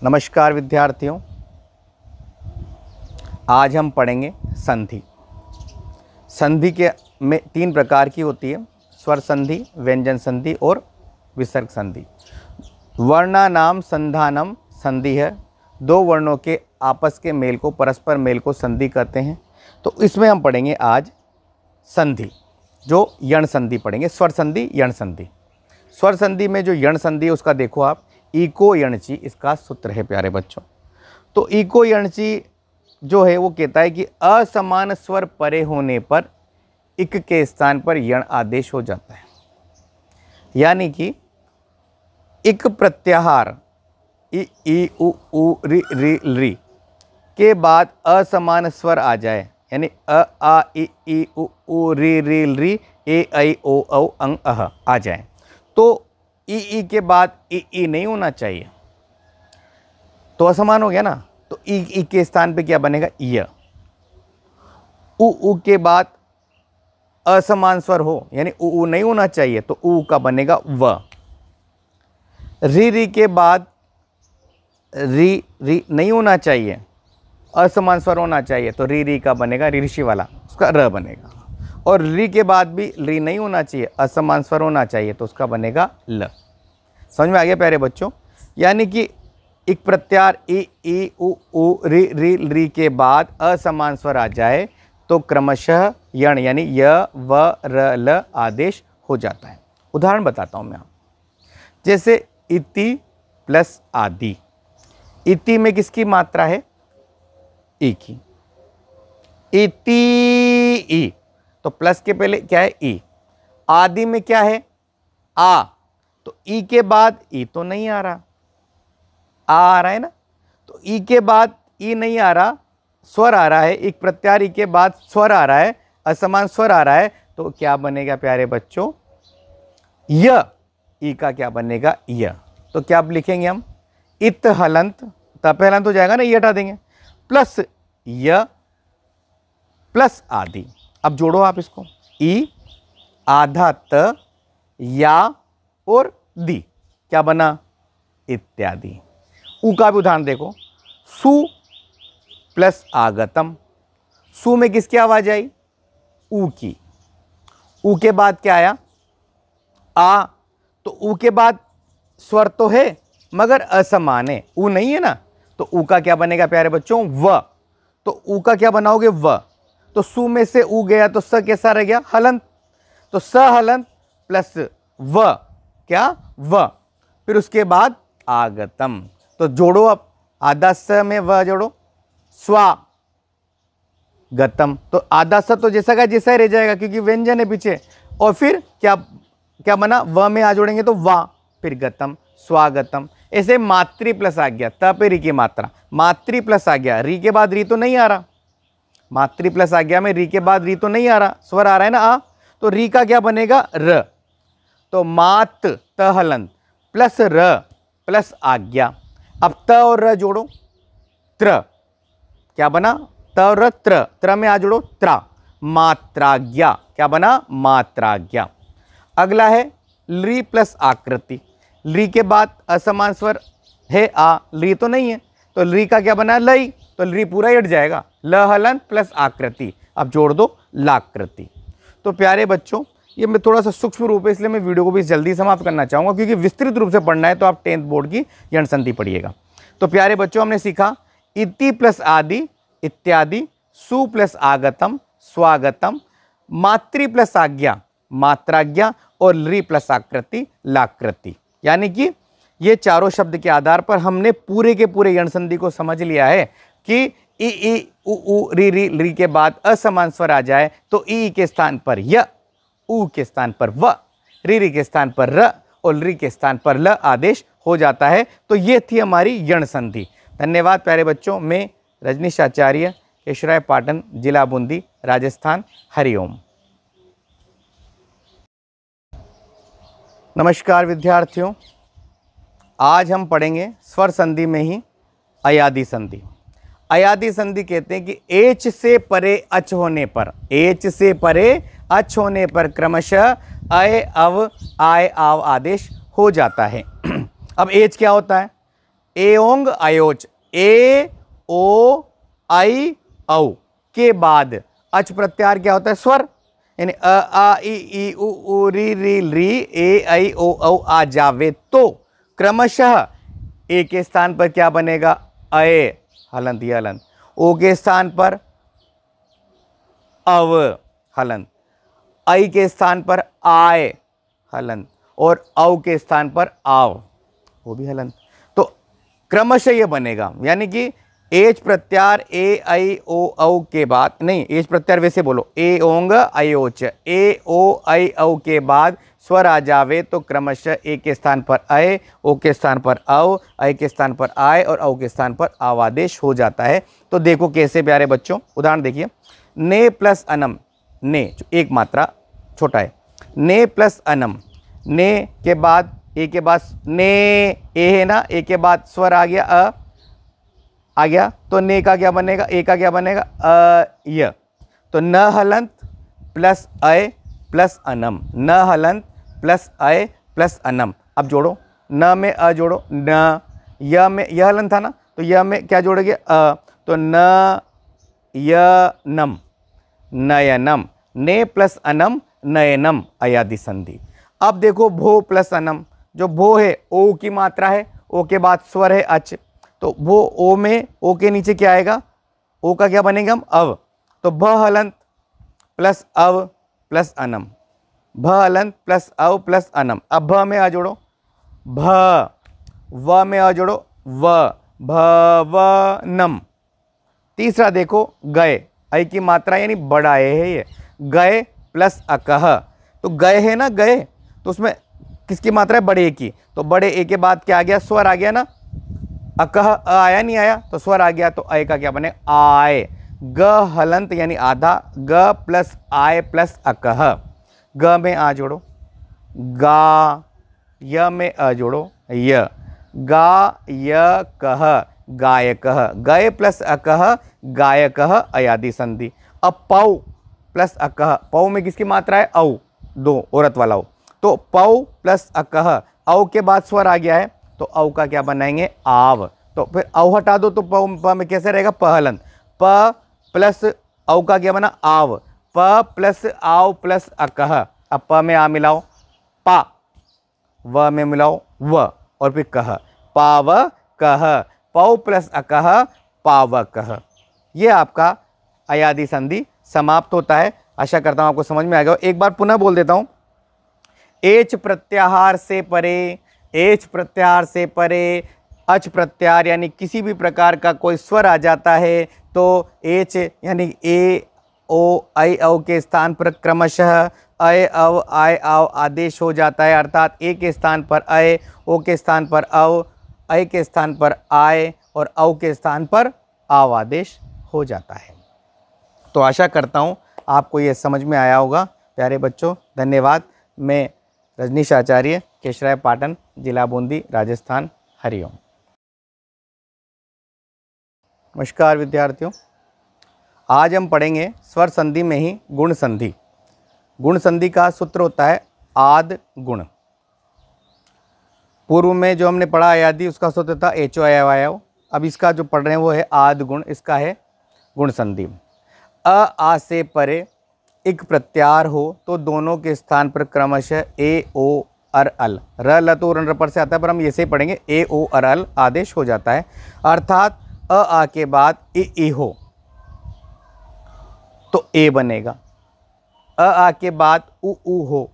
नमस्कार विद्यार्थियों, आज हम पढ़ेंगे संधि। संधि के में 3 प्रकार की होती है, स्वर संधि, व्यंजन संधि और विसर्ग संधि। वर्णानाम संधानम संधि है, 2 वर्णों के आपस के मेल को, परस्पर मेल को संधि कहते हैं। तो इसमें हम पढ़ेंगे आज संधि, जो यण संधि पढ़ेंगे। स्वर संधि, यण संधि। स्वर संधि में जो यण संधि है उसका देखो आप, इको यणची इसका सूत्र है प्यारे बच्चों। तो इको यणची जो है वो कहता है कि असमान स्वर परे होने पर इक के स्थान पर यण आदेश हो जाता है। यानी कि इक प्रत्याहार इ उ उ रि के बाद असमान स्वर आ जाए, यानी अ आ इ उ उ रि ए ऐ ओ औ अंग अह आ जाए, तो ई के बाद ई नहीं होना चाहिए, तो असमान हो गया ना। तो ई के स्थान पे क्या बनेगा, य। उ के बाद असमान स्वर हो, यानी उ नहीं होना चाहिए, तो उ का बनेगा व। री के बाद री नहीं होना चाहिए, असमान स्वर होना चाहिए, तो री का बनेगा ऋषि वाला, उसका र बनेगा। और री के बाद भी री नहीं होना चाहिए, असमान स्वर होना चाहिए, तो उसका बनेगा ल। समझ में आ गया प्यारे बच्चों। यानी कि एक प्रत्याहार ई उ उ रि के बाद असमान स्वर आ जाए तो क्रमशः यण यानी य व र ल आदेश हो जाता है। उदाहरण बताता हूँ मैं आप, जैसे इति प्लस आदि। इति में किसकी मात्रा है, ई की। इति ई, तो प्लस के पहले क्या है, ई। आदि में क्या है, आ, तो ई के बाद ई तो नहीं आ रहा, आ रहा है ना, तो ई के बाद ई नहीं आ रहा, स्वर आ रहा है। एक प्रत्याहार ई के बाद स्वर आ रहा है, असमान स्वर आ रहा है, तो क्या बनेगा प्यारे बच्चों, य। ई का क्या बनेगा, य। तो क्या अब लिखेंगे हम, इत हलंत, तप हलंत हो जाएगा ना, ये हटा देंगे, प्लस य प्लस आदि। अब जोड़ो आप इसको, ई आधा त या और दी, क्या बना, इत्यादि। उ का भी उदाहरण देखो, सु प्लस आगतम। सु में किसकी आवाज आई, उ की। उ के बाद क्या आया, आ, तो उ के बाद स्वर तो है मगर असमान है, उ नहीं है ना, तो उ का क्या बनेगा प्यारे बच्चों, व। तो उ का क्या बनाओगे, व। तो सु में से उ गया तो स कैसा रह गया, हलंत, तो स हलंत प्लस व, क्या, व। फिर उसके बाद आगतम, तो जोड़ो अब, आधा स में व जोड़ो, स्वागतम। तो आधा स तो जैसा का जैसा ही रह जाएगा क्योंकि व्यंजन है पीछे। और फिर क्या बना, व में आ जोड़ेंगे तो वा, फिर गतम, स्वागतम। ऐसे मातृ प्लस आ गया, त पे री की मात्रा, मातृ प्लस आ गया, री के बाद री तो नहीं आ रहा, मातृ प्लस आ गया में री के बाद री तो नहीं आ रहा, स्वर आ रहा है ना, आ, तो री का क्या बनेगा, र। तो मात त हलंत प्लस र प्लस आज्ञा। अब त और र जोड़ो, त्र, क्या बना, त और र, त्र में आ जोड़ो त्रा, मात्राज्ञा, क्या बना, मात्राज्ञा। अगला है ली प्लस आकृति। ली के बाद असमान स्वर है, आ, ली तो नहीं है, तो ली का क्या बना, लई, तो ली पूरा हट जाएगा, ल हलन प्लस आकृति। अब जोड़ दो लाकृति। तो प्यारे बच्चों, ये मैं थोड़ा सा सूक्ष्म रूप है, इसलिए मैं वीडियो को भी जल्दी समाप्त करना चाहूँगा, क्योंकि विस्तृत रूप से पढ़ना है तो आप 10th बोर्ड की यण संधि पढ़िएगा। तो प्यारे बच्चों, हमने सीखा इति प्लस आदि, इत्यादि, सु प्लस आगतम, स्वागतम, मातृ प्लस आज्ञा, मात्राज्ञा, और ली प्लस आकृति, लाकृति। यानी कि ये चारों शब्द के आधार पर हमने पूरे के पूरे यण संधि को समझ लिया है कि ई उ उ रि के बाद असमान स्वर आ जाए तो ई के स्थान पर य, उ के स्थान पर व, रि के स्थान पर र और रि के स्थान पर ल आदेश हो जाता है। तो ये थी हमारी यण संधि। धन्यवाद प्यारे बच्चों। मैं रजनीश आचार्य, केशवराय पाटन, जिला बूंदी, राजस्थान। हरिओम। नमस्कार विद्यार्थियों, आज हम पढ़ेंगे स्वर संधि में ही अयादि संधि। अयादि संधि कहते हैं कि एच से परे अच होने पर, एच से परे अच होने पर क्रमशः अय अव आय आव आदेश हो जाता है। अब एच क्या होता है, एओंग अयोच, ए ओ आई औ के बाद अच प्रत्याहार क्या होता है? स्वर, यानी अ आ ई उ ऊ री ए आई ओ औ आ जावे तो क्रमशः ए के स्थान पर क्या बनेगा? अय, हलंत, ये हलंत। ओ के स्थान पर अव, हलंत। आई के स्थान पर आय, हलंत। और औ के स्थान पर आव, वो भी हलंत। तो क्रमशः ये बनेगा, यानी कि एच प्रत्यार ए आई ओ औ के बाद, नहीं एच प्रत्यार वैसे बोलो, ए ओंग अयोच, ए ओ आई औ के बाद स्वर आ जावे तो क्रमशः ए के स्थान पर अय, ओ के स्थान पर औ, आई के स्थान पर आय और औ के स्थान पर आव आदेश हो जाता है। तो देखो कैसे प्यारे बच्चों, उदाहरण देखिए, ने प्लस अनम, ने जो एक मात्रा छोटा है, ने प्लस अनम, ने के बाद ए के बाद ने, ए है ना, ए के बाद स्वर आ गया अ, आ गया, तो ने का क्या बनेगा? ए का क्या बनेगा? य। तो न हलंत प्लस अय प्लस अनम, न हलंत प्लस अय प्लस अनम। अब जोड़ो, न में अ जोड़ो, न, य में, यह हलंत था ना, तो य में क्या जोड़ोगे? अ, तो न य नम, नयनम, ने प्लस अनम नयनम, अयादि संधि। अब देखो भो प्लस अनम, जो भो है ओ की मात्रा है, ओ के बाद स्वर है अच, तो वो ओ में, ओ के नीचे क्या आएगा? ओ का क्या बनेगा? हम अव, तो भ हलंत प्लस अव प्लस अनम, भ हलंत प्लस अव प्लस अनम। अब भ में आ जोड़ो, भ, व में आ जोड़ो, व, भ व नम। तीसरा देखो गए, ऐ की मात्रा यानी बड़ा ए है ये, गए प्लस अकह, तो गए है ना, गए, तो उसमें किसकी मात्रा है? बड़े ए की, तो बड़े ए के बाद क्या आ गया? स्वर आ गया ना, अकह, अ आया नहीं आया, तो स्वर आ गया, तो अय का क्या बने? आय। ग हलंत यानी आधा, ग प्लस आय प्लस अकह, ग में आ जोड़ो, गा, य में अ जोड़ो, य, गा य कह, गायकः, गए प्लस अकह गायकः, अयादि संधि। अब पौ प्लस अकह, पौ में किसकी मात्रा है? औ, दो, औरत वाला औ, तो पौ प्लस अकह, औ के बाद स्वर आ गया है, तो औ का क्या बनाएंगे? आव। तो फिर औ हटा दो तो प में कैसे रहेगा? पहलंत, प प्लस औ का क्या बना? आव, प प्लस आव प्लस अकह। अब प में आ मिलाओ, पा, व में मिलाओ व, और फिर कह, पाव कह, पौ प्लस अकह पावकह। ये आपका अयादि संधि समाप्त होता है। आशा करता हूं आपको समझ में आ गया। एक बार पुनः बोल देता हूं, एच प्रत्याहार से परे, एच प्रत्याहार से परे अच प्रत्याहार यानी किसी भी प्रकार का कोई स्वर आ जाता है तो एच यानी ए ओ आई औ के स्थान पर क्रमशः अय अव आय आव आदेश हो जाता है, अर्थात ए के स्थान पर अय, ओ के स्थान पर अव, अय के स्थान पर आय और औ के स्थान पर आव आदेश हो जाता है। तो आशा करता हूँ आपको ये समझ में आया होगा प्यारे बच्चों। धन्यवाद। मैं रजनीश आचार्य, केशराय पाटन, जिला बूंदी, राजस्थान। हरिओम। नमस्कार विद्यार्थियों, आज हम पढ़ेंगे स्वर संधि में ही गुण संधि। गुण संधि का सूत्र होता है आद गुण। पूर्व में जो हमने पढ़ा अयादि, उसका सूत्र था एचो अयव। अब इसका जो पढ़ रहे हैं वो है आद गुण, इसका है गुण संधि। अ आ से परे इक प्रत्याहार हो तो दोनों के स्थान पर क्रमशः ए ओ अर अल, र ल तो र पर से आता है पर हम ऐसे ही पढ़ेंगे, ए ओ अर अल आदेश हो जाता है। अर्थात अ आ के बाद ई हो तो ए बनेगा, अ आ के बाद उ हो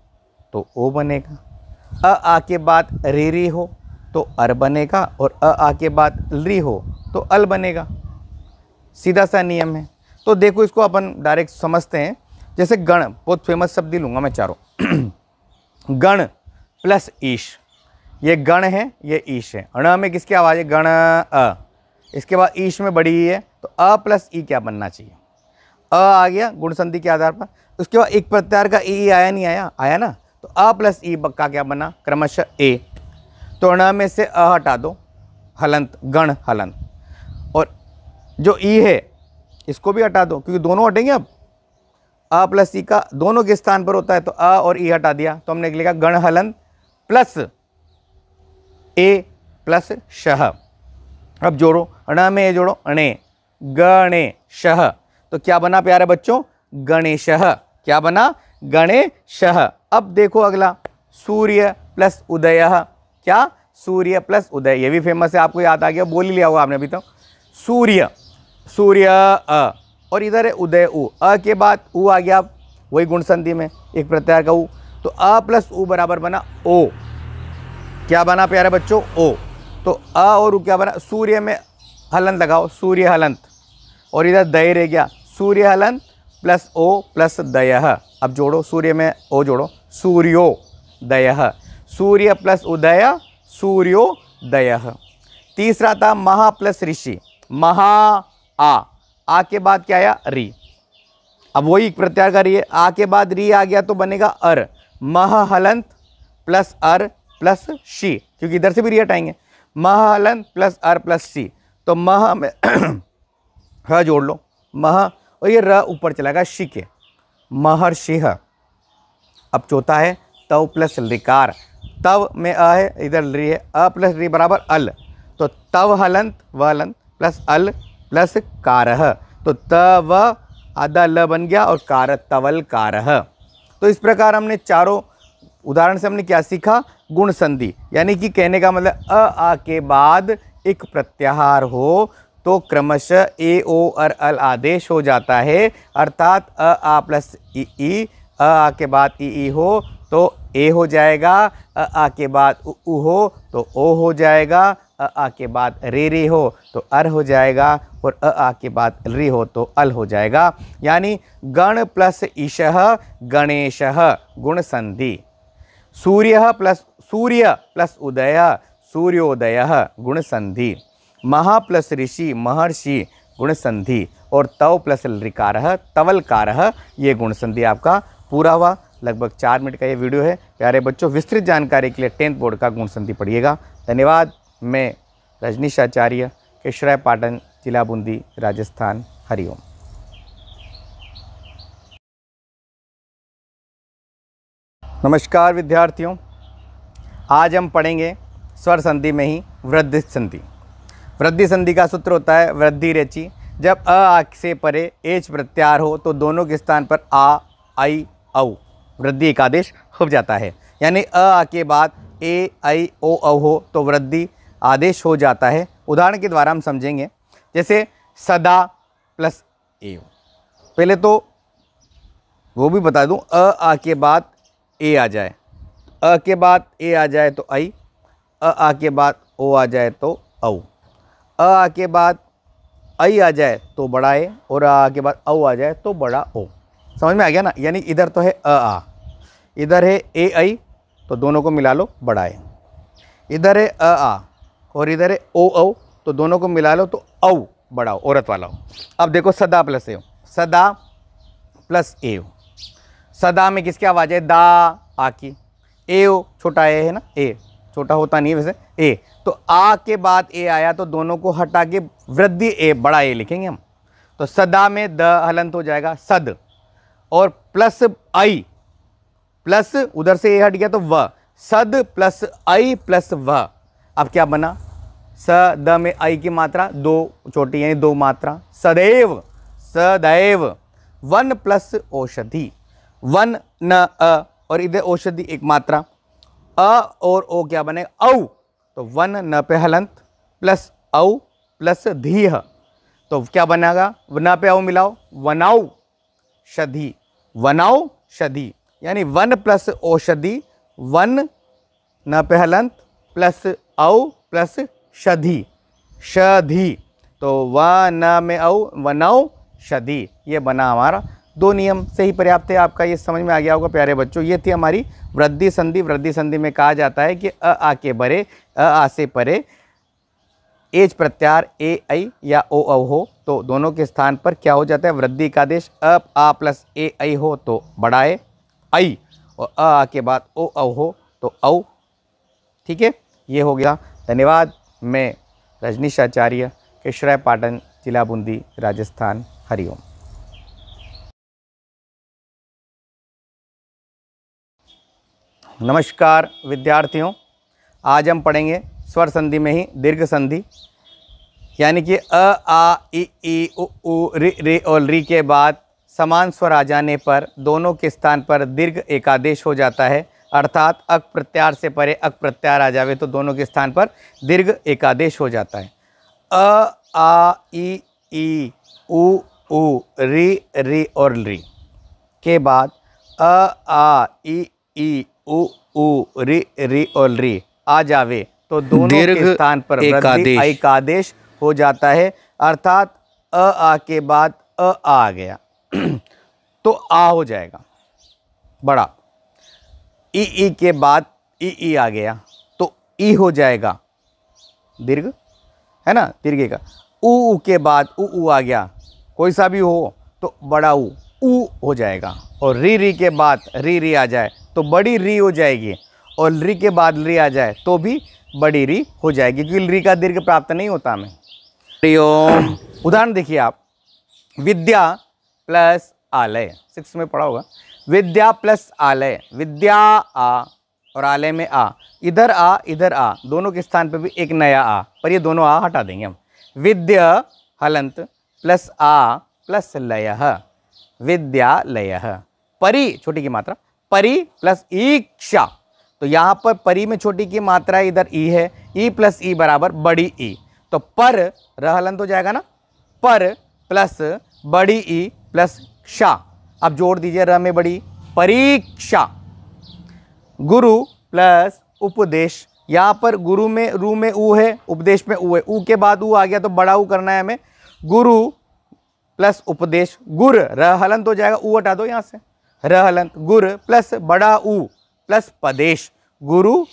तो ओ बनेगा, अ आ के बाद री हो तो अर बनेगा, और अ आ के बाद ली हो तो अल बनेगा। सीधा सा नियम है। तो देखो इसको अपन डायरेक्ट समझते हैं। जैसे गण, बहुत फेमस शब्द लूंगा मैं चारों। गण प्लस ईश, ये गण है, ये ईश है। अण में किसकी आवाज़ है? गण अ। इसके बाद ईश में बड़ी ई है, तो अ प्लस ई क्या बनना चाहिए? अ आ गया गुण संधि के आधार पर। उसके बाद एक प्रत्याहार का ई आया नहीं आया? आया ना, तो अ प्लस ई का क्या बना? क्रमशः ए। तो अण में से अ हटा दो, हलंत, गण हलंत। और जो ई है इसको भी हटा दो, क्योंकि दोनों हटेंगे। अब अ प्लस ई का दोनों के स्थान पर होता है, तो अ और ई हटा दिया, तो हमने लिखा गण हलंत प्लस ए प्लस शह। अब जोड़ो, ण में जोड़ो, अणे, गणेशः, तो क्या बना प्यारे बच्चों, गणेशः, क्या बना, गणेशः। अब देखो अगला, सूर्य प्लस उदयः, क्या, सूर्य प्लस उदय, ये भी फेमस है, आपको याद आ गया, बोल ही लिया होगा आपने अभी तक। सूर्य, सूर्य अ, और इधर है उदय उ, अ के बाद उ आ गया, वही गुण संधि में एक प्रत्याहार का उ, तो अ प्लस उ बराबर बना ओ, क्या बना प्यारे बच्चों, ओ। तो अ और उ क्या बना, सूर्य में हलंत लगाओ, सूर्य हलंत, और इधर दय रह गया, सूर्य हलंत प्लस ओ प्लस दयः। अब जोड़ो, सूर्य में ओ जोड़ो, सूर्योदयः, सूर्य प्लस उदय, सूर्योदयः। तीसरा था महा प्लस ऋषि, महा, आ के बाद क्या आया, री, अब वही प्रत्याहार का री है, आ के बाद री आ गया तो बनेगा अर, मह हलंत प्लस अर प्लस शी, क्योंकि इधर से भी री हटाएंगे, मह हलंत प्लस अर प्लस शी, तो मह में ह जोड़ लो, मह, और ये र ऊपर चलाएगा शी के, महर्षिः। अब चौथा है तव प्लस लिकार, तव में अ है, इधर री है, अ प्लस री बराबर अल, तो तव हलंत व हलंत प्लस अल प्लस कारः, तो तव आधा ल बन गया और कार तवल कारः। तो इस प्रकार हमने चारों उदाहरण से हमने क्या सीखा, गुण संधि, यानी कि कहने का मतलब अ आ के बाद एक प्रत्याहार हो तो क्रमशः ए ओ और अल आदेश हो जाता है, अर्थात अ आ प्लस ई, अ आ के बाद ई हो तो ए हो जाएगा, अ आ के बाद उ हो तो ओ हो जाएगा, अ आ के बाद रे हो तो अर हो जाएगा, और अ आ के बाद री हो तो अल हो जाएगा, यानी गण प्लस ईशः गणेशः गुण संधि, सूर्य प्लस उदय सूर्योदय गुण संधि, महा प्लस ऋषि महर्षि गुण संधि, और तव प्लस ऋकारः तवलकारः, ये गुण संधि आपका पूरा हुआ। लगभग 4 मिनट का ये वीडियो है प्यारे बच्चों। विस्तृत जानकारी के लिए 10th बोर्ड का गुण संधि पढ़िएगा। धन्यवाद। मैं रजनीश आचार्य, केशवराय पाटन, जिला बूंदी, राजस्थान। हरिओम। नमस्कार विद्यार्थियों, आज हम पढ़ेंगे स्वर संधि में ही वृद्धि संधि। वृद्धि संधि का सूत्र होता है वृद्धि रेचि। जब अ आ से परे एच प्रत्याहार हो तो दोनों के स्थान पर आ, आई, औ वृद्धि एक आदेश हो जाता है। यानी अ आ के बाद ए, आई, ओ, औ हो तो वृद्धि आदेश हो जाता है। उदाहरण के द्वारा हम समझेंगे, जैसे सदा प्लस ए। पहले तो वो भी बता दूं, अ आ के बाद ए आ जाए, अ के बाद ए आ जाए तो आई, अ आ के बाद ओ आ जाए तो औ, अ आ के बाद आई आ जाए तो बड़ा ए, और आ के बाद औ आ जाए तो बड़ा ओ। समझ में आ गया ना। यानी इधर तो है अ आ, इधर है ए आई, तो दोनों को मिला लो बड़ा ए, इधर है अ आ और इधर है ओ औ, तो दोनों को मिला लो तो औ बड़ा ओ, औरत वाला हो। अब देखो सदा प्लस ए, सदा प्लस ए, सदा में किसकी आवाज़ है, दा आ की, ए ओ छोटा ए है ना, ए छोटा होता नहीं है वैसे, ए, तो आ के बाद ए आया तो दोनों को हटा के वृद्धि ए बड़ा ए लिखेंगे हम। तो सदा में द हलंत हो जाएगा सद, और प्लस आई, प्लस उधर से ए हट गया तो व, सद प्लस आई प्लस व। अब क्या बना, स द में आई की मात्रा दो छोटी यानी दो मात्रा, सदैव, सदैव। वन प्लस औषधि, वन न अ, और इधर औषधि एक मात्रा, अ और ओ क्या बनेगा, औ, तो वन न पे हलंत प्लस औ प्लस धीह, तो क्या बनेगा, न पे औ मिलाओ, वनाउ शधि, वनाउ शधि, यानी वन प्लस औषधि, वन न पे हलंत प्लस औ प्लस शधि, शधि, तो वन में औ वनौ शधि, ये बना हमारा। दो नियम से ही पर्याप्त है। आपका ये समझ में आ गया होगा प्यारे बच्चों। ये थी हमारी वृद्धि संधि। वृद्धि संधि में कहा जाता है कि अ आ के बरे, अ आ से परे एच प्रत्याहार ए आई या ओ औ हो तो दोनों के स्थान पर क्या हो जाता है, वृद्धि का आदेश। अ आ प्लस ए आई हो तो बड़ा ए आई, और अ आ के बाद ओ औ हो तो औ। ठीक है, ये हो गया। धन्यवाद। मैं रजनीश आचार्य, केशवराय पाटन, जिला बूंदी, राजस्थान। हरिओम। नमस्कार विद्यार्थियों, आज हम पढ़ेंगे स्वर संधि में ही दीर्घ संधि। यानी कि आ ई उ रे और री के बाद समान स्वर आ जाने पर दोनों के स्थान पर दीर्घ एकादेश हो जाता है, अर्थात अक प्रत्यार से परे अक प्रत्यार आ जावे तो दोनों के स्थान पर दीर्घ एकादेश हो जाता है। आ ई उ री और री के बाद आ ई उ री और री आ जावे तो दोनों के स्थान पर वृद्धि एकादेश हो जाता है, अर्थात आ के बाद आ गया तो आ हो जाएगा बड़ा। ई के बाद ई आ गया तो ई हो जाएगा दीर्घ, है ना, दीर्घ का। ऊ के बाद ऊ आ गया, कोई सा भी हो तो बड़ा ऊ हो जाएगा। और री के बाद री आ जाए तो बड़ी री हो जाएगी, और री के बाद री आ जाए तो भी बड़ी री हो जाएगी, क्योंकि री का दीर्घ प्राप्त नहीं होता हमें। हरिओम। उदाहरण देखिए आप, विद्या प्लस आलय, 6 में पढ़ा होगा। विद्या प्लस आलय, विद्या आ और आलय में आ, इधर आ, दोनों के स्थान पर भी एक नया आ, पर ये दोनों आ हटा देंगे हम। विद्या हलंत प्लस आ प्लस लय, विद्यालय। परी छोटी की मात्रा, परी प्लस ईक्षा, तो यहाँ पर परी में छोटी की मात्रा इधर ई है, ई प्लस ई बराबर बड़ी ई, तो पर रहलंत हो जाएगा ना, पर प्लस बड़ी ई प्लस क्षा। अब जोड़ दीजिए र में बड़ी, परीक्षा। गुरु प्लस उपदेश, यहाँ पर गुरु में रू में ऊ है, उपदेश में ऊ है, ऊ के बाद ऊ आ गया तो बड़ा ऊ करना है हमें। गुरु प्लस उपदेश, गुर रहलंत हो जाएगा, ऊ हटा दो यहाँ से, रहलंत, गुर प्लस बड़ा ऊ प्लस पदेश, गुरु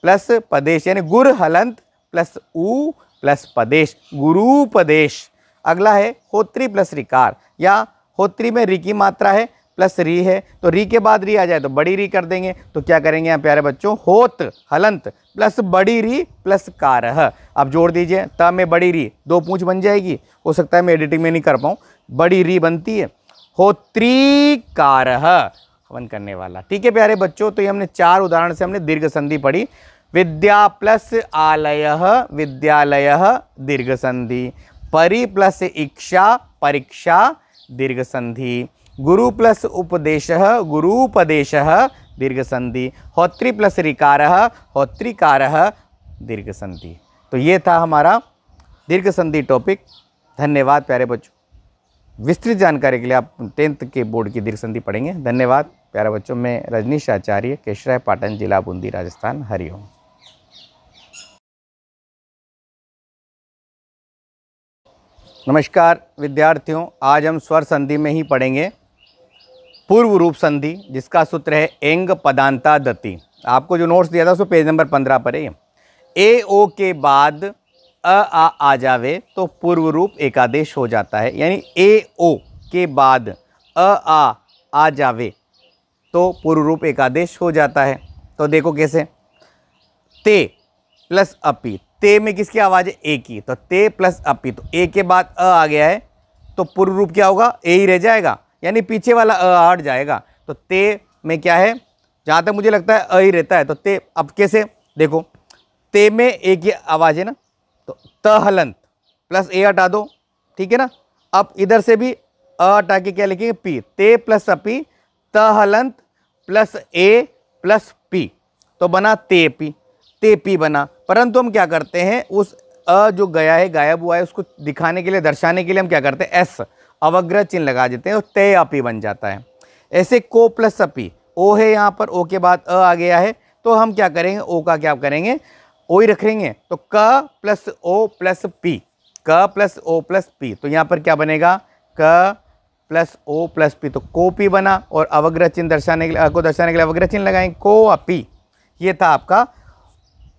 प्लस पदेश, यानी गुर हलंत प्लस ऊ प्लस पदेश, गुरुपदेश। अगला है होत्री प्लस रिकार, या होत्री में री की मात्रा है प्लस री है, तो री के बाद री आ जाए तो बड़ी री कर देंगे, तो क्या करेंगे यहाँ प्यारे बच्चों, होत हलंत प्लस बड़ी री प्लस कारह। अब जोड़ दीजिए, त में बड़ी री, 2 पूंछ बन जाएगी, हो सकता है मैं एडिटिंग में नहीं कर पाऊँ, बड़ी री बनती है, होत्री कारह हवन करने वाला। ठीक है प्यारे बच्चों, तो ये हमने 4 उदाहरण से हमने दीर्घ संधि पढ़ी। विद्या प्लस आलय विद्यालय दीर्घ संधि, परि प्लस इक्षा परीक्षा दीर्घ संधि, गुरु प्लस उपदेश गुरुपदेश दीर्घ संधि, होत्री प्लस ऋकार होत्रिकार दीर्घ संधि। तो ये था हमारा दीर्घ संधि टॉपिक। धन्यवाद प्यारे बच्चों। विस्तृत जानकारी के लिए आप 10th के बोर्ड की दीर्घ संधि पढ़ेंगे। धन्यवाद प्यारे बच्चों। मैं रजनीश आचार्य, केशराय पाटन, जिला बूंदी, राजस्थान। हरिओम। नमस्कार विद्यार्थियों, आज हम स्वर संधि में ही पढ़ेंगे पूर्व रूप संधि, जिसका सूत्र है एंग पदांता दति। आपको जो नोट्स दिया था उसको पेज नंबर 15 पर है। ए ओ के बाद आ जावे तो पूर्व रूप एकादेश हो जाता है, यानी ए ओ के बाद आ जावे तो पूर्व रूप एकादेश हो जाता है। तो देखो कैसे, ते प्लस अपी, ते में किसकी आवाज़ है, ए की, तो ते प्लस अपी, तो ए के बाद आ गया है तो पूर्व रूप क्या होगा, ए ही रह जाएगा, यानी पीछे वाला हट जाएगा। तो ते में क्या है, जहाँ तक मुझे लगता है अ ही रहता है। तो ते, अब कैसे देखो, ते में ए की आवाज़ है ना, तो त हलंत प्लस ए हटा दो, ठीक है ना। अब इधर से भी अ हटा के क्या लिखेंगे, पी, ते प्लस अपी त हलंत प्लस ए प्लस पी, तो बना ते पी बना। परंतु हम क्या करते हैं, उस अ जो गया है, गायब हुआ है, उसको दिखाने के लिए, दर्शाने के लिए हम क्या करते हैं, एस अवग्रह चिन्ह लगा देते हैं, तो ते अपी बन जाता है। ऐसे को प्लस अपी, ओ है यहाँ पर, ओ के बाद अ आ गया है, तो हम क्या करेंगे, ओ का क्या करेंगे, ओ ही रखेंगे, तो क प्लस ओ प्लस पी, क प्लस ओ प्लस पी, तो यहाँ पर क्या बनेगा, क प्लस ओ प्लस पी, तो को पी बना। और अवग्रह चिन्ह दर्शाने के लिए, को दर्शाने के लिए अवग्रह चिन्ह लगाएंगे, को अपी। ये था आपका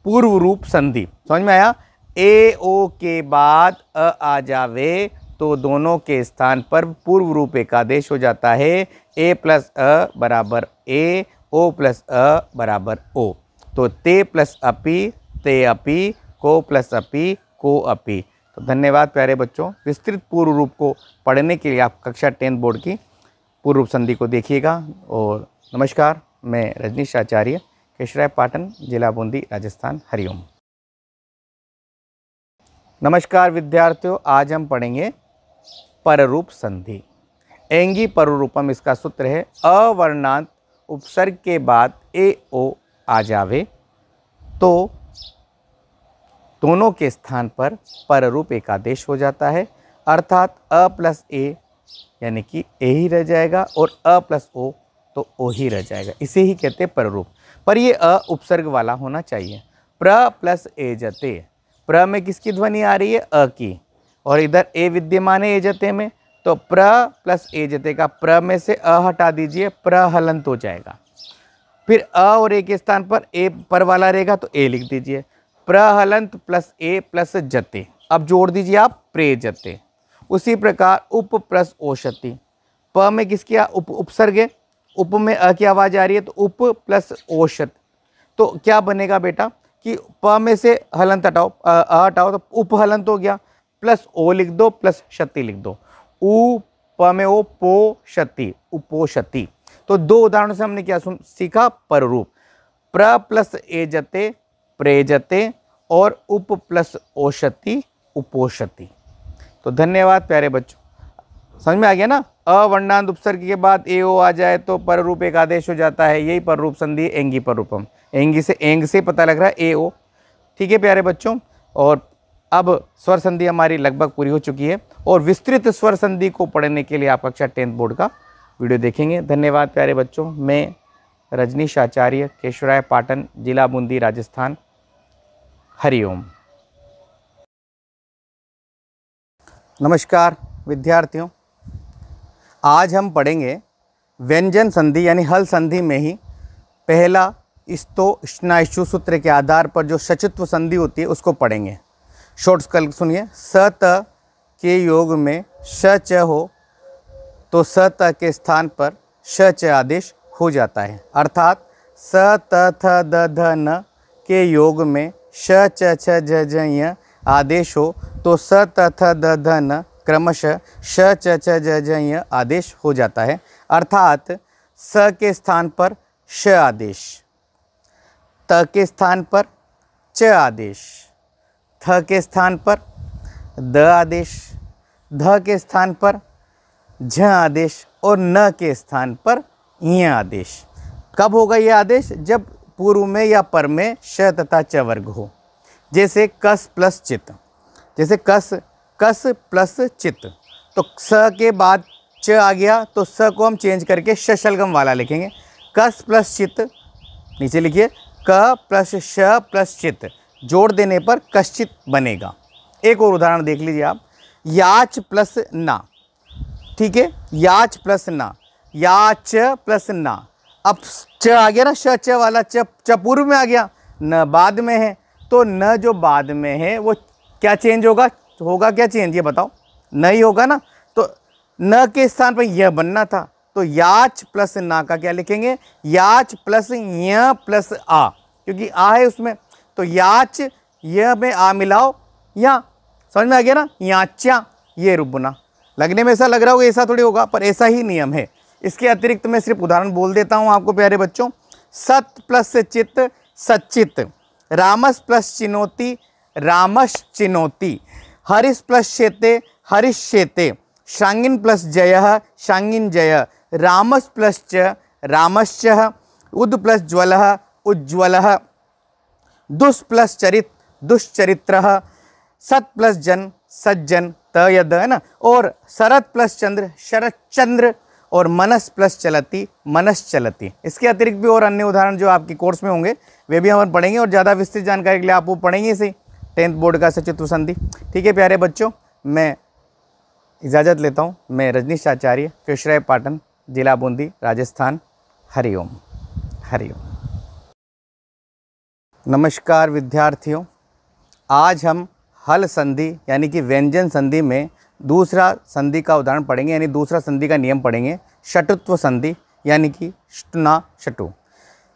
पूर्व रूप संधि। समझ में आया। ए ओ के बाद आ जावे तो दोनों के स्थान पर पूर्व रूप एकादेश हो जाता है। ए प्लस अ बराबर ए, ओ प्लस अ बराबर ओ, तो ते प्लस अपी ते अपी, को प्लस अपी को अपी। तो धन्यवाद प्यारे बच्चों। विस्तृत पूर्व रूप को पढ़ने के लिए आप कक्षा 10 बोर्ड की पूर्व रूप संधि को देखिएगा। और नमस्कार, मैं रजनीश आचार्य, केशराय पाटन, जिला बूंदी, राजस्थान। हरिओम। नमस्कार विद्यार्थियों, आज हम पढ़ेंगे पररूप संधि। एंगी पररूपम, इसका सूत्र है अवर्णांत उपसर्ग के बाद ए ओ आ जावे तो दोनों के स्थान पर पररूप एक आदेश हो जाता है, अर्थात अ प्लस ए यानी कि ए ही रह जाएगा और अ प्लस ओ तो ओ ही रह जाएगा। इसे ही कहते हैं पररूप। पर ये अ उपसर्ग वाला होना चाहिए। प्र प्लस ए जते, प्र में किसकी ध्वनि आ रही है? अ की, और इधर ए विद्यमान है ए जते में, तो प्र प्लस ए जते का प्र में से अ हटा दीजिए, प्र हलंत हो जाएगा। फिर अ और ए के स्थान पर ए पर वाला रहेगा तो ए लिख दीजिए। प्र हलंत प्लस ए प्लस जते, अब जोड़ दीजिए आप प्रे जते। उसी प्रकार उप प्लस ओषति, प में किसकी उपसर्ग है, उप में अ की आवाज आ रही है तो उप प्लस ओषत, तो क्या बनेगा बेटा कि प में से हलंत हटाओ, अ हटाओ तो उप हलंत हो गया, प्लस ओ लिख दो प्लस शति लिख दो। उ प में ओ पोषति, उपोषति। तो दो उदाहरणों से हमने क्या सीखा? पररूप। प्र प्लस ए जते प्रेजते और उप प्लस ओषति उपोषति। तो धन्यवाद प्यारे बच्चों, समझ में आ गया ना? अवर्णांत उपसर्ग के बाद ए ओ आ जाए तो पररूप एक आदेश हो जाता है। यही पररूप संधि एंगी पररूपम। एंगी से एंग से पता लग रहा है ए ओ। ठीक है प्यारे बच्चों, और अब स्वर संधि हमारी लगभग पूरी हो चुकी है और विस्तृत स्वर संधि को पढ़ने के लिए आप कक्षा 10th बोर्ड का वीडियो देखेंगे। धन्यवाद प्यारे बच्चों। मैं रजनीश आचार्य, केशवराय पाटन, जिला बूंदी, राजस्थान। हरिओम। नमस्कार विद्यार्थियों, आज हम पढ़ेंगे व्यंजन संधि यानी हल संधि में ही पहला स्तो स्नायु सूत्र के आधार पर जो सचित्व संधि होती है उसको पढ़ेंगे। शॉर्ट कल सुनिए। स त के योग में श च हो तो स त के स्थान पर श च आदेश हो जाता है, अर्थात स त थ द ध न के योग में श च छ ज ज य आदेश हो तो स त थ द ध न क्रमशः श च छ ज ज य आदेश हो जाता है, अर्थात स के स्थान पर श आदेश, त के स्थान पर च आदेश, थ के स्थान पर द आदेश, ध के स्थान पर झ आदेश और न के स्थान पर य आदेश। कब होगा यह आदेश? जब पूर्व में या पर में श तथा च वर्ग हो। जैसे कस प्लस चित, जैसे कस प्लस चित, तो स के बाद च आ गया तो स को हम चेंज करके शलगम वाला लिखेंगे। कस प्लस चित, नीचे लिखिए क प्लस श प्लस चित, जोड़ देने पर कश्चित बनेगा। एक और उदाहरण देख लीजिए आप। याच प्लस ना, ठीक है, याच प्लस ना, याच प्लस ना। अब च आ गया ना, श च वाला, च पूर्व में आ गया, न बाद में है, तो न जो बाद में है वो क्या चेंज होगा? क्या चेंज, ये बताओ? नहीं होगा ना, तो न के स्थान पर यह बनना था, तो याच प्लस ना का क्या लिखेंगे? याच प्लस य प्लस आ, क्योंकि आ है उसमें, तो याच य में आ मिलाओ, या समझ में आ गया ना? याच्या, ये रूप बना। लगने में ऐसा लग रहा होगा, ऐसा थोड़ी होगा, पर ऐसा ही नियम है। इसके अतिरिक्त मैं सिर्फ उदाहरण बोल देता हूं आपको प्यारे बच्चों। सत प्लस चित सच्चित, रामस प्लस चिनोती रामश चिनोती, हरिश प्लस शेते हरिश शेते, शांगिन प्लस जय शांगिन जय, रामस प्लस च रामश्च, उद प्लस ज्वल उज्ज्वल, दुष् प्लस चरित दुष्चरित्र, सत प्लस जन सज्जन, त यद है ना, और शरद प्लस चंद्र शरद चंद्र, और मनस प्लस चलती मनस चलती। इसके अतिरिक्त भी और अन्य उदाहरण जो आपके कोर्स में होंगे वे भी हम पढ़ेंगे, और ज़्यादा विस्तृत जानकारी के लिए आप वो पढ़ेंगे इसे 10th बोर्ड का सचित्व संधि। ठीक है प्यारे बच्चों, मैं इजाज़त लेता हूँ। मैं रजनीश आचार्य, केशवराय पाटन, जिला बूंदी, राजस्थान। हरिओम। हरिओम। नमस्कार विद्यार्थियों, आज हम हल संधि यानी कि व्यंजन संधि में दूसरा संधि का उदाहरण पढ़ेंगे, यानी दूसरा संधि का नियम पढ़ेंगे, शटुत्व संधि यानी कि ष्टुना शटु।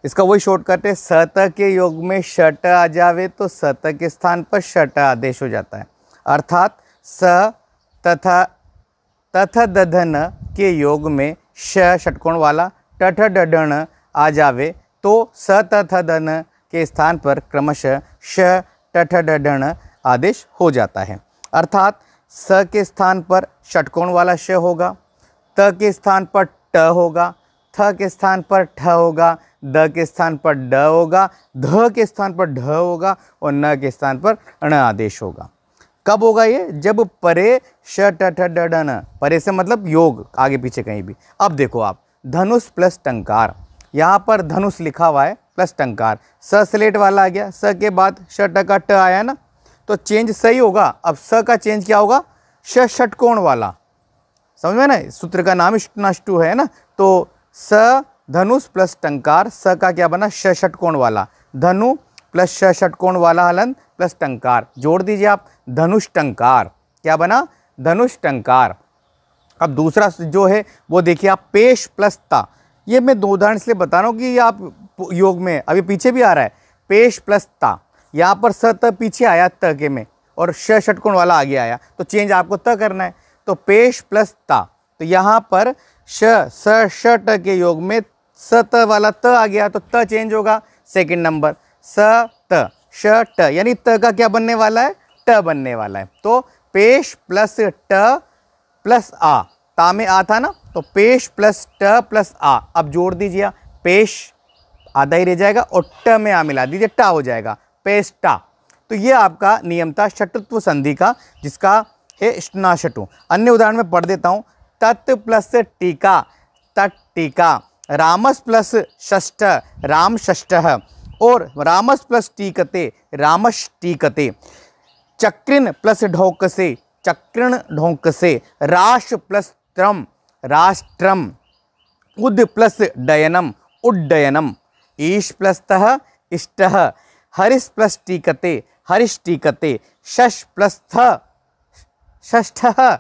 इसका वही शॉर्टकट है, सत के योग में शट आ जावे तो सत के स्थान पर शट आदेश हो जाता है, अर्थात स तथा तथ दधन के योग में श षटकोण वाला टठ डढण आ जावे तो स तथ दन के स्थान पर क्रमशः श टठ डढण आदेश हो जाता है। अर्थात स के स्थान पर षटकोण वाला श होगा, त के स्थान पर ट होगा, थ के स्थान पर ठ होगा, द के स्थान पर ड होगा, ध के स्थान पर ढ होगा और न के स्थान पर ण आदेश होगा। कब होगा ये? जब परे श ट ठ ड ढ न, परे से मतलब योग, आगे पीछे कहीं भी। अब देखो आप, धनुष प्लस टंकार, यहाँ पर धनुष लिखा हुआ है प्लस टंकार, स स्लेट वाला आ गया, स के बाद श ट का ट आया ना, तो चेंज सही होगा। अब स का चेंज क्या होगा? श षटकोण वाला, समझ में ना, सूत्र का नाम इष्टनाष्टु है ना। तो स धनुष प्लस टंकार, स का क्या बना? श षटकोण वाला, धनु प्लस श षटकोण वाला हलन प्लस टंकार, जोड़ दीजिए आप, धनुष टंकार। क्या बना? धनुष टंकार। अब दूसरा जो है वो देखिए आप, पेश प्लस ता, ये मैं दो उदाहरण इसलिए बता रहा हूँ कि ये आप योग में अभी पीछे भी आ रहा है, पेश प्लस ता, यहाँ पर स त पीछे आया त के में और श षटकोण वाला आगे आया, तो चेंज आपको त करना है, तो पेश प्लस ता। तो यहाँ पर श स श ट के योग में स त वाला त आ गया, तो त चेंज होगा सेकंड नंबर, स त श ट, यानी त का क्या बनने वाला है? ट बनने वाला है। तो पेश प्लस ट प्लस आ, ता में आ था ना, तो पेश प्लस ट प्लस आ, अब जोड़ दीजिए, पेश आधा ही रह जाएगा और ट में आ मिला दीजिए, टा हो जाएगा, पेस्टा। तो ये आपका नियम था षटत्व संधि का, जिसका है इष्टनाशटु। अन्य उदाहरण में पढ़ देता हूँ, तत् प्लस टीका, तट टीका, रामस प्लस षष्ठ, राम षष्ठः, और रामस प्लस टीकते, रामश टीकते, चक्रिन प्लस ढौकसे, चक्रण ढौकसे, राश प्लस त्रम, राष्ट्रम, उद प्लस डयनम, उड्डयनम, ईश प्लस तः, इष्टः, हरिश प्लस टीकते, हरिश टीकते, शश प्लस थ, षष्ठः,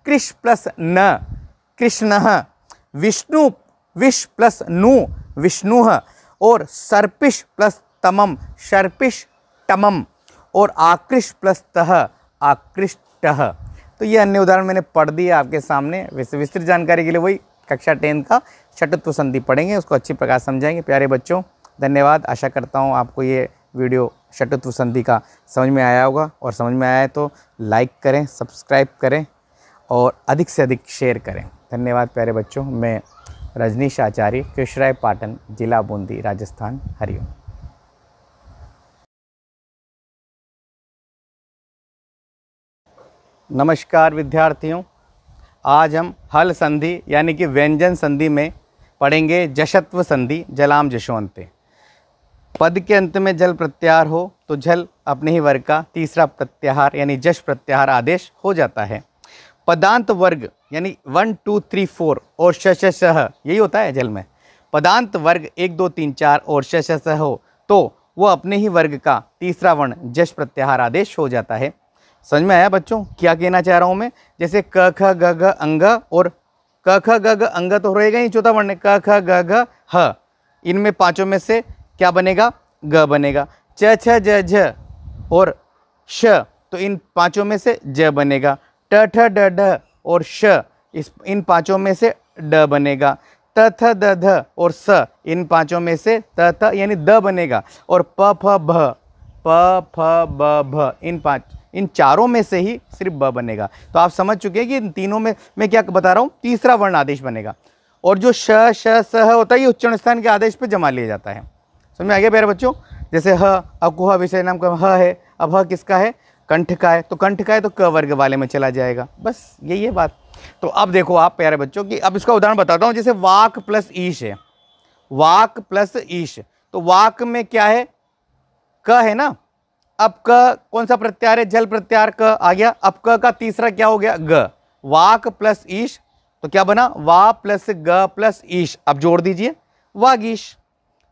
कृष प्लस न, कृष्णः, विष्णु विष प्लस नु, विष्णुः, और सर्पिश प्लस तमम, सर्पिश टमम, और आकृष प्लस तः, आकृष्टः। तो ये अन्य उदाहरण मैंने पढ़ दिया आपके सामने। वैसे विस्तृत जानकारी के लिए वही कक्षा 10 का षटत्व संधि पढ़ेंगे, उसको अच्छी प्रकार समझाएंगे। प्यारे बच्चों, धन्यवाद। आशा करता हूँ आपको ये वीडियो षटत्व संधि का समझ में आया होगा, और समझ में आया है तो लाइक करें, सब्सक्राइब करें और अधिक से अधिक शेयर करें। धन्यवाद प्यारे बच्चों। मैं रजनीश आचार्य, कृष्णराय पाटन, जिला बूंदी, राजस्थान। हरिओम। नमस्कार विद्यार्थियों, आज हम हल संधि यानी कि व्यंजन संधि में पढ़ेंगे जशत्व संधि, जलाम जशोन्ते। पद के अंत में जल प्रत्याहार हो तो झल अपने ही वर्ग का तीसरा प्रत्याहार यानी जश प्रत्याहार आदेश हो जाता है। पदांत वर्ग यानी 1 2 3 4 और श यही होता है जल में। पदांत वर्ग 1 2 3 4 और श हो तो वो अपने ही वर्ग का तीसरा वर्ण जश प्रत्याहार आदेश हो जाता है। समझ में आया बच्चों क्या कहना चाह रहा हूँ मैं? जैसे क ख ग घ अंग, और क ख ग घ अंग तो रहेगा ही, चौथा वर्ण क ख ग घ ह, इनमें पांचों में से क्या बनेगा? ग बनेगा। च छ ज झ और श, तो इन पांचों में से ज बनेगा। ट ठ ड ढ और श, इन पांचों में से ड बनेगा। त थ द ध और स, इन पांचों में से त थ यानी द बनेगा। और प फ भ, प फ ब भ, इन चारों में से ही सिर्फ ब बनेगा। तो आप समझ चुके हैं कि इन तीनों में मैं क्या बता रहा हूँ, तीसरा वर्ण आदेश बनेगा। और जो श श स होता है ये उच्चारण स्थान के आदेश पे जमा लिया जाता है। समझ में आ गया प्यारे बच्चों? जैसे ह, अकुह विषय नाम का ह है, अब ह किसका है? कंठ का है, तो कंठ का है तो क वर्ग वाले में चला जाएगा। बस यही है बात। तो अब देखो आप प्यारे बच्चों कि अब इसका उदाहरण बताता हूँ। जैसे वाक प्लस ईश है, वाक प्लस ईश, तो वाक में क्या है? क है ना। अब क कौन सा प्रत्याहार है? जल प्रत्याहार क आ गया। अब क का तीसरा क्या हो गया? ग। वाक प्लस ईश, तो क्या बना? वा प्लस ग प्लस ईश, अब जोड़ दीजिए, वागीश।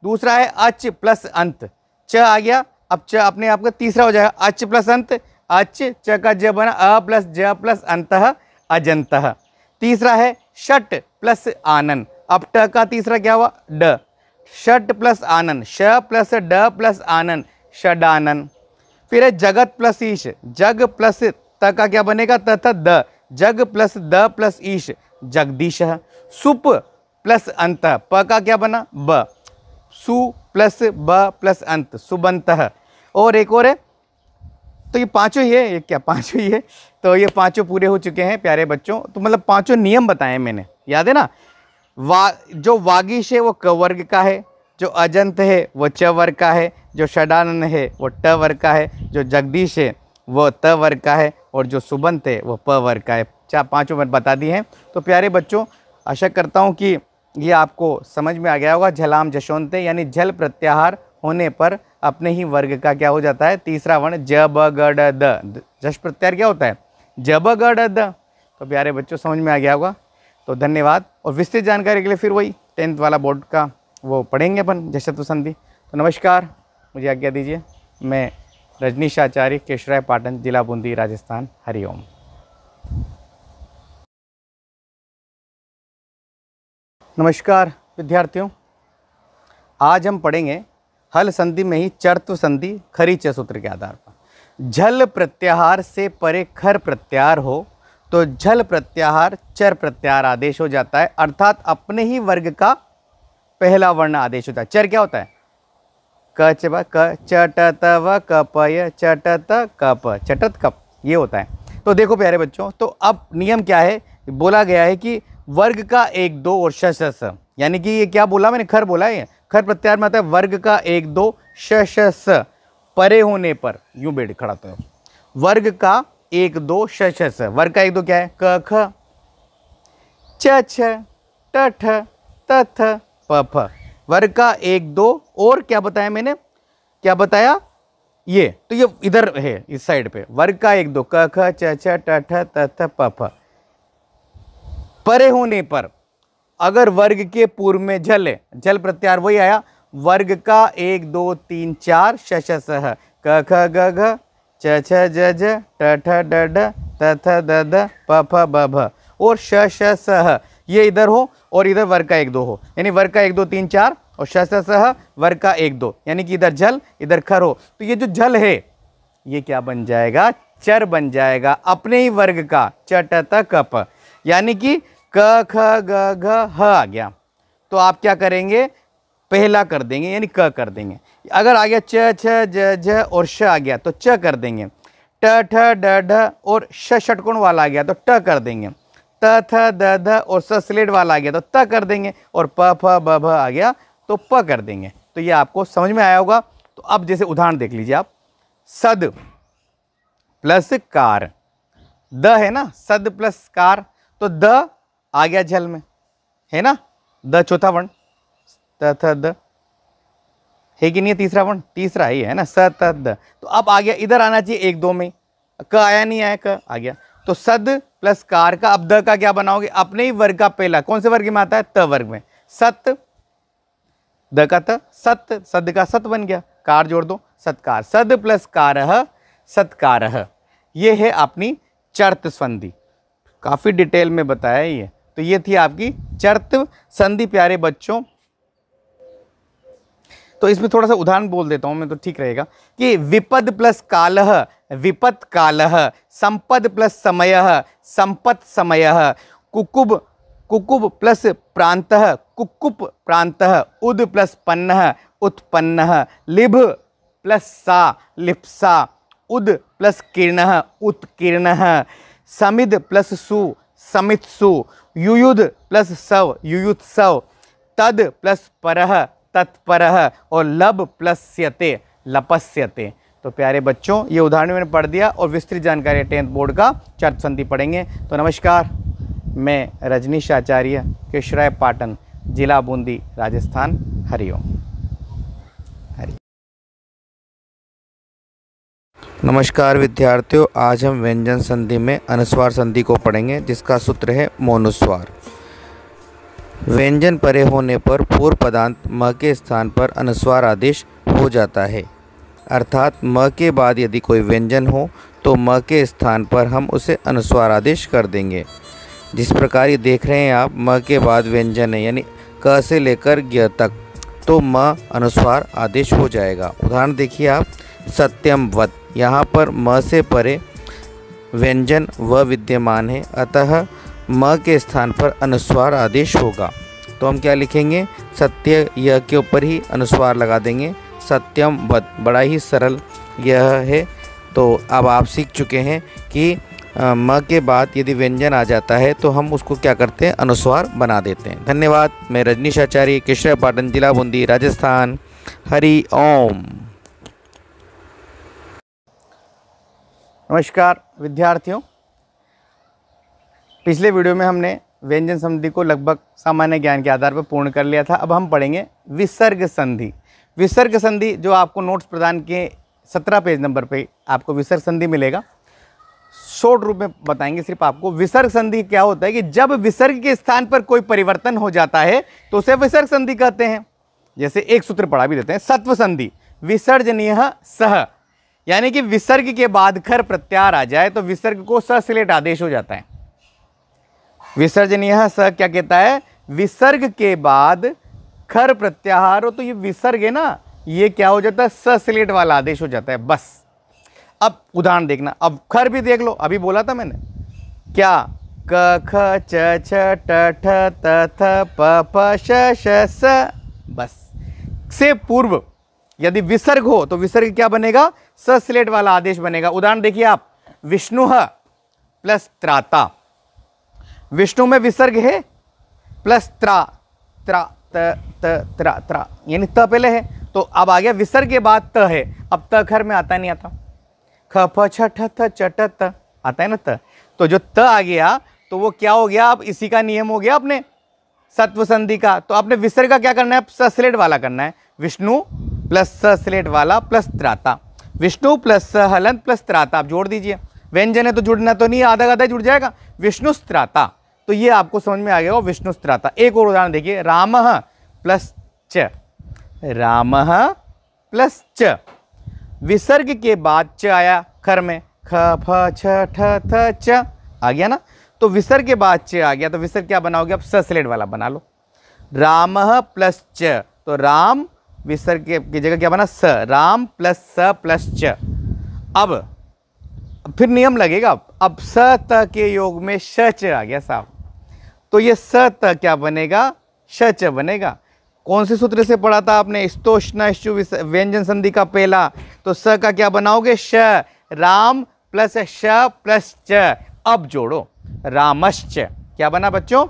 दूसरा है अच प्लस अंत, च आ गया। अब च अपने आप का तीसरा हो जाएगा, अच प्लस अंत, अच, च का ज बना, अ प्लस ज प्लस अंतः, अजंतः। तीसरा है षट प्लस आनन, अब ट का तीसरा क्या हुआ? ड। षट प्लस आनन, श प्लस ड प्लस आनन, षडानन। फिर है जगत प्लस ईश, जग प्लस त का क्या बनेगा? तथा द, जग प्लस द प्लस ईश, जगदीश। सुप प्लस अंत, प का क्या बना? ब। सु प्लस ब प्लस अंत, सुबंत। और एक और है तो ये पांचों ही है, ये क्या पांचों ही है, तो ये पांचों पूरे हो चुके हैं प्यारे बच्चों। तो मतलब पांचों नियम बताए मैंने, याद है ना। जो वागीश है वो क वर्ग का है, जो अजंत है वो च वर्ग का है, जो षडानन है वो ट वर्ग का है, जो जगदीश है वो त वर्ग का है, और जो सुबंत है वो प वर्ग का है। पांचों मैंने बता दिए हैं। तो प्यारे बच्चों, आशा करता हूँ कि ये आपको समझ में आ गया होगा। झलाम जशोंते यानी झल प्रत्याहार होने पर अपने ही वर्ग का क्या हो जाता है, तीसरा वर्ण ज ब ग ड द। जश प्रत्याहार क्या होता है, ज ब ग ड द। तो प्यारे बच्चों समझ में आ गया होगा। तो धन्यवाद। और विस्तृत जानकारी के लिए फिर वही 10th वाला बोर्ड का वो पढ़ेंगे अपन, जशत्व संधि। तो नमस्कार, मुझे आज्ञा दीजिए। मैं रजनीश आचार्य, केशराय पाटन, जिला बूंदी, राजस्थान। हरिओम। नमस्कार विद्यार्थियों, आज हम पढ़ेंगे हल संधि में ही चर्त्व संधि खरी च सूत्र के आधार पर। झल प्रत्याहार से परे खर प्रत्याहार हो तो झल प्रत्याहार चर प्रत्याहार आदेश हो जाता है, अर्थात अपने ही वर्ग का पहला वर्ण आदेश होता है। चर क्या होता है, क च ब क च ट त व क प य च ट त क प, चटत कप, ये होता है। तो देखो प्यारे बच्चों, तो अब नियम क्या है, बोला गया है कि वर्ग का 1 2 और श श स, यानी कि ये क्या बोला मैंने, खर बोला है। खर प्रत्याहार में आता है वर्ग का 1 2 श श स परे होने पर, यूं बैठ खड़ा तो वर्ग का 1 2 श श स। वर्ग का 1 2 क्या है, क ख च छ ट ठ त थ प फ। वर्ग का 1 2 और क्या बताया मैंने, क्या बताया, ये तो ये इधर है इस साइड पे। वर्ग का 1 2 क ख च छ ट ठ त थ प फ। परे होने पर अगर वर्ग के पूर्व में झल है, झल प्रत्याहार वही आया, वर्ग का 1 2 3 4 श श स ह, क ख ग घ च छ ज झ ट ठ ड ढ त थ द ध प फ ब भ, और श श स ह ये इधर हो और इधर वर्ग का 1 2 हो, यानी वर्ग का 1 2 3 4 और श श स ह वर्ग का 1 2, यानी कि इधर झल इधर खर हो। तो ये जो झल है ये क्या बन जाएगा, चर बन जाएगा अपने ही वर्ग का, च ट त क प, यानी कि क ख ग घ ह आ गया। तो आप क्या करेंगे, पहला कर देंगे यानी क कर देंगे। अगर आ गया च छ ज झ और श आ गया तो च कर देंगे। ट ठ ड ढ और श षटकोण वाला आ गया तो ट कर देंगे। त थ द ध और स स्लेट वाला आ गया तो त कर देंगे, और प फ ब भ आ गया तो प कर देंगे। तो ये आपको समझ में आया होगा। तो अब जैसे उदाहरण देख लीजिए आप, सद प्लस कार, द है ना, सद प्लस कार, तो द आ गया झल में, है ना, द चौथा वर्ण, त थ द है कि नहीं, तीसरा वर्ण, तीसरा ही है ना, स त द। तो अब आ गया, इधर आना चाहिए 1 2 में, क आया नहीं आया, क आ गया। तो सद प्लस कार का अब द का क्या बनाओगे, अपने ही वर्ग का पहला, कौन से वर्ग में आता है, त वर्ग में, सत, द का त सत, सद का सत बन गया, कार जोड़ दो, सत्कार, सद प्लस कारह सत्कारह। ये है अपनी चर्त संधि, काफी डिटेल में बताया ये। तो ये थी आपकी चर्त संधि प्यारे बच्चों। तो इसमें थोड़ा सा उदाहरण बोल देता हूं मैं तो ठीक रहेगा, कि विपद प्लस कालह विपत कालह, संपद प्लस समयः संपत समयः, कुकुब कुकुब प्लस प्रांतः कुक्कुप प्रांतः, उद प्लस पन्नः उत्पन्नः, लिभ प्लस सा लिप्सा, उद प्लस किरणः उत्कीर्णः, समिद प्लस सु समित्सु, युयुध प्लस सव युयुत्सव, तद प्लस परः तत्परः, और लब प्लस स्यते लपस्यते। तो प्यारे बच्चों ये उदाहरण मैंने पढ़ दिया, और विस्तृत जानकारी 10th बोर्ड का चर्त संधि पढ़ेंगे। तो नमस्कार, मैं रजनीश आचार्य, केशराय पाटन, जिला बूंदी, राजस्थान। हरिओम। नमस्कार विद्यार्थियों, आज हम व्यंजन संधि में अनुस्वार संधि को पढ़ेंगे, जिसका सूत्र है मोनुस्वार। व्यंजन परे होने पर पूर्व पदांत म के स्थान पर अनुस्वार आदेश हो जाता है, अर्थात म के बाद यदि कोई व्यंजन हो तो म के स्थान पर हम उसे अनुस्वार आदेश कर देंगे। जिस प्रकार ये देख रहे हैं आप, म के बाद व्यंजन है यानी क से लेकर ज्ञ तक, तो म अनुस्वार आदेश हो जाएगा। उदाहरण देखिए आप, सत्यम वत, यहाँ पर म से परे व्यंजन व विद्यमान है, अतः म के स्थान पर अनुस्वार आदेश होगा। तो हम क्या लिखेंगे, सत्य यह के ऊपर ही अनुस्वार लगा देंगे, सत्यम वत, बड़ा ही सरल यह है। तो अब आप सीख चुके हैं कि म के बाद यदि व्यंजन आ जाता है तो हम उसको क्या करते हैं, अनुस्वार बना देते हैं। धन्यवाद। मैं रजनीश आचार्य, केशरापाटन, जिला बूंदी, राजस्थान। हरि ओम। नमस्कार विद्यार्थियों, पिछले वीडियो में हमने व्यंजन संधि को लगभग सामान्य ज्ञान के आधार पर पूर्ण कर लिया था। अब हम पढ़ेंगे विसर्ग संधि। विसर्ग संधि जो आपको नोट्स प्रदान किए 17 पेज नंबर पे आपको विसर्ग संधि मिलेगा। शॉर्ट रूप में बताएंगे सिर्फ आपको। विसर्ग संधि क्या होता है कि जब विसर्ग के स्थान पर कोई परिवर्तन हो जाता है तो उसे विसर्ग संधि कहते हैं। जैसे एक सूत्र पढ़ा भी देते हैं, सत्व संधि विसर्जनीय सह, यानी कि विसर्ग के बाद खर प्रत्याहार आ जाए तो विसर्ग को सस्लेट आदेश हो जाता है। विसर्जनीय स क्या कहता है, विसर्ग के बाद खर प्रत्याहार हो तो ये विसर्ग है ना, ये क्या हो जाता है, सस्लेट वाला आदेश हो जाता है। बस अब उदाहरण देखना, अब खर भी देख लो, अभी बोला था मैंने क्या, क ख च छ ट ठ त थ प फ श श स। बस से पूर्व यदि विसर्ग हो तो विसर्ग क्या बनेगा, सस्लेट वाला आदेश बनेगा। उदाहरण देखिए आप, विष्णु प्लस त्राता, विष्णु में विसर्ग है प्लस त्रा त्रा त त त्रा त्रा, यानी त पहले है तो अब आ गया विसर्ग के बाद त है। अब त खर में आता नहीं आता, ख फ छ ठ थ च ट त आता है ना त, तो जो त आ गया तो वो क्या हो गया, अब इसी का नियम हो गया अपने सत्व संधि का। तो आपने विसर्ग का क्या करना है, सस्लेट वाला करना है। विष्णु प्लस सस्लेट वाला प्लस त्राता, विष्णु प्लस स हलंत प्लस त्राता, आप जोड़ दीजिए। व्यंजन है तो जुड़ना तो नहीं, आधा आधा जुड़ जाएगा। विष्णु त्राता, तो ये आपको समझ में आ गया विष्णु त्राता। एक और उदाहरण देखिए, राम प्लस च, राम प्लस च, विसर्ग के बाद च आया खर में, ख फ छ ठ थ च आ गया ना, तो विसर्ग के बाद च आ गया तो विसर्ग क्या बनाओगे, अब सस्लेट वाला बना लो। राम प्लस च, तो राम विसर्ग की जगह क्या बना, स, राम प्लस स प्लस च। अब फिर नियम लगेगा, अब स त के योग में श च आ गया साहब, तो ये स त क्या बनेगा, श च बनेगा। कौन से सूत्र से पढ़ा था आपने, स्तोष्णश्चु व्यंजन संधि का पहला, तो स का क्या बनाओगे, श, राम प्लस श प्लस च। अब जोड़ो, रामश्च, क्या बना बच्चों,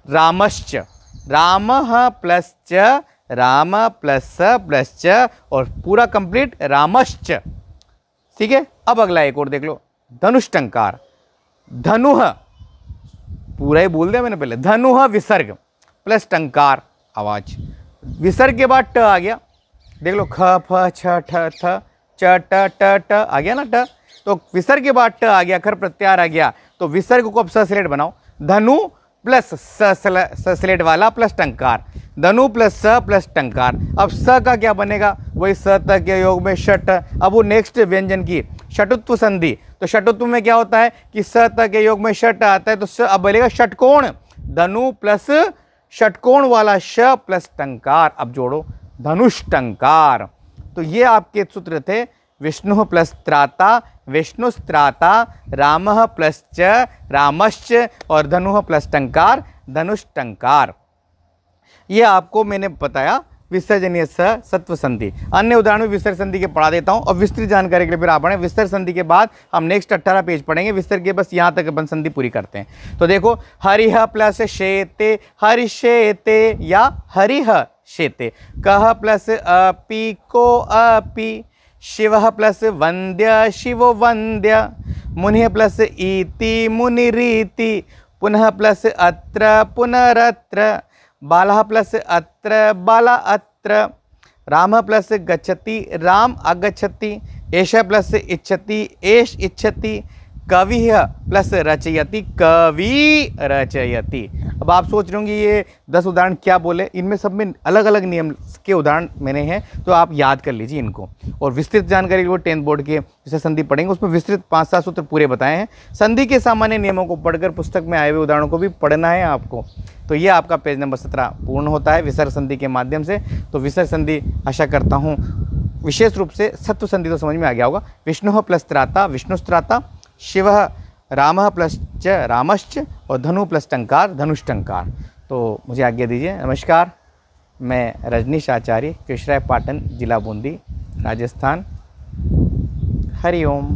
रामश्च, राम प्लस च, राम प्लस स प्लस च, और पूरा कंप्लीट रामश्च। ठीक है, अब अगला एक और देख लो, धनुष्टंकार। धनु पूरा ही बोल दिया मैंने पहले, धनु विसर्ग प्लस टंकार आवाज, विसर्ग के बाद ट आ गया, देख लो, ख फ छ ठ थ च ट ट ट आ गया ना ट, तो विसर्ग के बाद ट आ गया, खर प्रत्याहार आ गया, तो विसर्ग को अब सस्लेट बनाओ। धनु प्लस सस्लेट वाला प्लस टंकार, धनु प्लस स प्लस टंकार। अब स का क्या बनेगा, वही स त के योग में षट। अब वो नेक्स्ट व्यंजन की षटुत्व संधि, तो षटुत्व में क्या होता है कि स त के योग में षट आता है, तो स अब बनेगा षटकोण, धनु प्लस षटकोण वाला श प्लस टंकार। अब जोड़ो, धनुष्टंकार। तो ये आपके सूत्र थे, विष्णु प्लस त्राता, विष्णु त्राता, राम प्लस च, रामश्च, और धनु प्लस टंकार, धनुष्टंकार। ये आपको मैंने बताया विसर्जनीय स सत्व संधि। अन्य उदाहरण में विसर्ग संधि के पढ़ा देता हूँ, और विस्तृत जानकारी के लिए फिर आप पढ़ें। विसर्ग संधि के बाद हम नेक्स्ट 18 पेज पढ़ेंगे। विसर्ग के बस यहाँ तक अपन संधि पूरी करते हैं। तो देखो, हरिह प्लस शेते, हरिशेते या हरिह शेते, कह प्लस अपि को अपि, शिव प्लस वंद्य शिवो वंद्य, मुनि प्लस इति मुनिरीति, पुनः प्लस अत्र पुनरत्र, बाला प्लस अत्र बाला अत्र, राम प्लस गच्छति राम अगच्छति, एष प्लस इच्छति एष इच्छति, कवि प्लस रचयति कवि रचयति। अब आप सोच रहे होंगे ये 10 उदाहरण क्या बोले, इनमें सब में अलग अलग नियम के उदाहरण मैंने हैं, तो आप याद कर लीजिए इनको। और विस्तृत जानकारी वो 10th बोर्ड के जैसे संधि पढ़ेंगे, उसमें विस्तृत 5-7 सूत्र पूरे बताए हैं। संधि के सामान्य नियमों को पढ़कर पुस्तक में आए हुए उदाहरणों को भी पढ़ना है आपको। तो ये आपका पेज नंबर 17 पूर्ण होता है विसर्ग संधि के माध्यम से। तो विसर्ग संधि आशा करता हूँ विशेष रूप से सत्व संधि तो समझ में आ गया होगा। विष्णु प्लस त्राता विष्णुस्त्राता, शिव राम प्लस च रामश्च, और धनु प्लस टंकार धनुष्टंकार। तो मुझे आज्ञा दीजिए, नमस्कार। मैं रजनीश आचार्य, केशरापाटन, जिला बूंदी, राजस्थान। हरि ओम।